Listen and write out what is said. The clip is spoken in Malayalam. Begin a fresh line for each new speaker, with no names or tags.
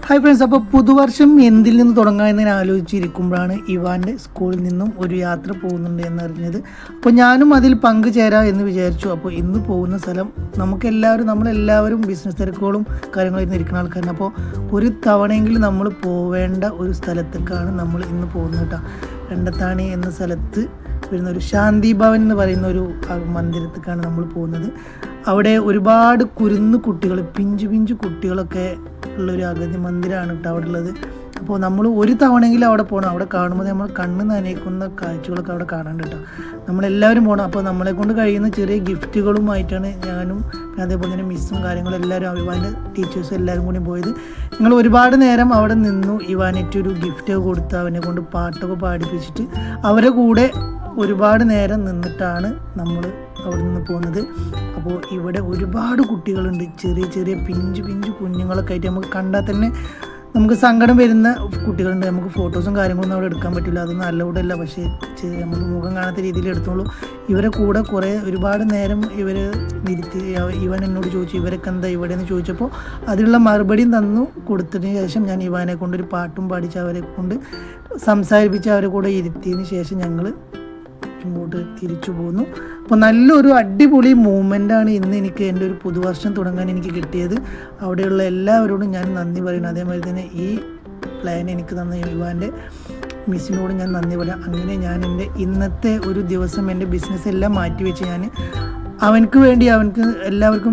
ഹായ് ഫ്രണ്ട്സ്, അപ്പോൾ പുതുവർഷം എന്തിൽ നിന്ന് തുടങ്ങാമെന്ന് ഞാൻ ആലോചിച്ചിരിക്കുമ്പോഴാണ് ഇവാൻ്റെ സ്കൂളിൽ നിന്നും ഒരു യാത്ര പോകുന്നുണ്ട് എന്നറിഞ്ഞത്. അപ്പോൾ ഞാനും അതിൽ പങ്കുചേരാം എന്ന് വിചാരിച്ചു. അപ്പോൾ ഇന്ന് പോകുന്ന സ്ഥലം നമ്മളെല്ലാവരും ബിസിനസ് തിരക്കുകളും കാര്യങ്ങളും ഇരിക്കുന്ന ആൾക്കാരാണ്. അപ്പോൾ ഒരു തവണയെങ്കിലും നമ്മൾ പോവേണ്ട ഒരു സ്ഥലത്തേക്കാണ് നമ്മൾ ഇന്ന് പോകുന്നത് കേട്ടോ. രണ്ടത്താണി എന്ന സ്ഥലത്ത് വരുന്ന ഒരു ശാന്തി ഭവൻ എന്ന് പറയുന്ന ഒരു മന്ദിരത്തേക്കാണ് നമ്മൾ പോകുന്നത്. അവിടെ ഒരുപാട് കുട്ടികൾ, പിഞ്ചു കുട്ടികളൊക്കെ ഉള്ളൊരു അഗതി മന്ദിരമാണ് കേട്ടോ അവിടെ ഉള്ളത്. അപ്പോൾ നമ്മൾ ഒരു തവണയെങ്കിലും അവിടെ പോകണം. അവിടെ കാണുമ്പോൾ നമ്മൾ കണ്ണ് നനയിക്കുന്ന കാഴ്ചകളൊക്കെ അവിടെ കാണാണ്ട് കേട്ടോ. നമ്മളെല്ലാവരും പോകണം. അപ്പോൾ നമ്മളെ കൊണ്ട് കഴിയുന്ന ചെറിയ ഗിഫ്റ്റുകളുമായിട്ടാണ് ഞാനും അതേപോലെ തന്നെ മിസ്സും കാര്യങ്ങളും എല്ലാവരും ഇവാൻ്റെ ടീച്ചേഴ്സും എല്ലാവരും കൂടി പോയത്. ഞങ്ങൾ ഒരുപാട് നേരം അവിടെ നിന്നു. ഇവാനേറ്റൊരു ഗിഫ്റ്റൊക്കെ കൊടുത്ത് അവനെ കൊണ്ട് പാട്ടൊക്കെ പാടിപ്പിച്ചിട്ട് അവരെ കൂടെ ഒരുപാട് നേരം നിന്നിട്ടാണ് നമ്മൾ അവിടെ നിന്ന് പോകുന്നത്. അപ്പോൾ ഇവിടെ ഒരുപാട് കുട്ടികളുണ്ട്, ചെറിയ പിഞ്ചു കുഞ്ഞുങ്ങളൊക്കെ ആയിട്ട് നമുക്ക് കണ്ടാൽ തന്നെ നമുക്ക് സങ്കടം വരുന്ന കുട്ടികളുണ്ട്. നമുക്ക് ഫോട്ടോസും കാര്യങ്ങളൊന്നും അവിടെ എടുക്കാൻ പറ്റില്ല, അതൊന്നും അലൗഡല്ല. പക്ഷേ നമുക്ക് മുഖം കാണാത്ത രീതിയിൽ എടുത്തോളൂ. ഇവരെ കൂടെ ഒരുപാട് നേരം ഇവർ നിർത്തി. ഇവൻ എന്നോട് ചോദിച്ചു ഇവരൊക്കെ എന്താ ഇവിടെ എന്ന് ചോദിച്ചപ്പോൾ അതിനുള്ള മറുപടിയും തന്നു. കൊടുത്തതിന് ശേഷം ഞാൻ ഇവാനെ കൊണ്ടൊരു പാട്ടും പാടിച്ച് അവരെ കൊണ്ട് സംസാരിപ്പിച്ച് അവരെ കൂടെ ഇരുത്തിയതിന് ശേഷം ഞങ്ങൾ ഇങ്ങോട്ട് തിരിച്ചു പോന്നു. അപ്പോൾ നല്ലൊരു അടിപൊളി മൂമെൻ്റാണ് ഇന്ന് എനിക്ക് എൻ്റെ ഒരു പുതുവർഷം തുടങ്ങാൻ എനിക്ക് കിട്ടിയത്. അവിടെയുള്ള എല്ലാവരോടും ഞാൻ നന്ദി പറയുന്നു. അതേമാതിരി തന്നെ ഈ പ്ലാൻ എനിക്ക് തന്ന ഇവാൻ്റെ മിസ്സിനോട് ഞാൻ നന്ദി പറയാം. അങ്ങനെ ഞാൻ എൻ്റെ ഇന്നത്തെ ഒരു ദിവസം എൻ്റെ ബിസിനസ് എല്ലാം മാറ്റിവെച്ച് ഞാൻ അവനക്ക് വേണ്ടി എല്ലാവർക്കും